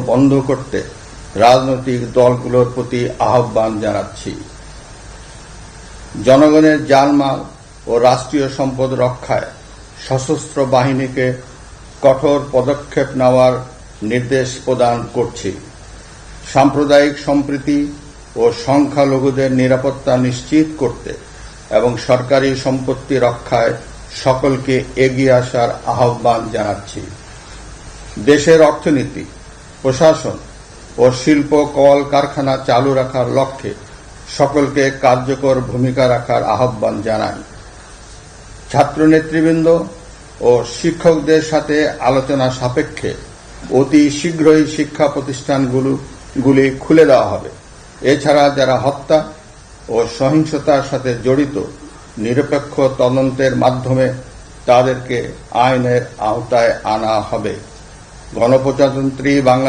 বন্ধ করতে রাজনৈতিক দলগুলোর প্রতি আহ্বান জানাচ্ছি। জনগণের জানমাল ও রাষ্ট্রীয় সম্পদ রক্ষায় সশস্ত্র বাহিনীকে কঠোর পদক্ষেপ নেওয়ার নির্দেশ প্রদান করছি। সাম্প্রদায়িক সম্প্রীতি ও সংখ্যালঘুদের নিরাপত্তা নিশ্চিত করতে এবং সরকারি সম্পত্তি রক্ষায় সকলকে এগিয়ে আসার আহ্বান জানাচ্ছি। দেশের অর্থনীতি, প্রশাসন ও শিল্প কলকারখানা চালু রাখার লক্ষ্যে সকলকে কার্যকর ভূমিকা রাখার আহ্বান জানাই। ছাত্র নেতৃবৃন্দ ও শিক্ষকদের সাথে আলোচনা সাপেক্ষে অতি শীঘ্রই শিক্ষা প্রতিষ্ঠানগুলি খুলে দেওয়া হবে। এছাড়া যারা হত্যা ও সহিংসতার সাথে জড়িত নিরপেক্ষ তদন্তের মাধ্যমে তাদেরকে আইনের আওতায় আনা হবে। গণপ্রজাতন্ত্রী বাংলাদেশ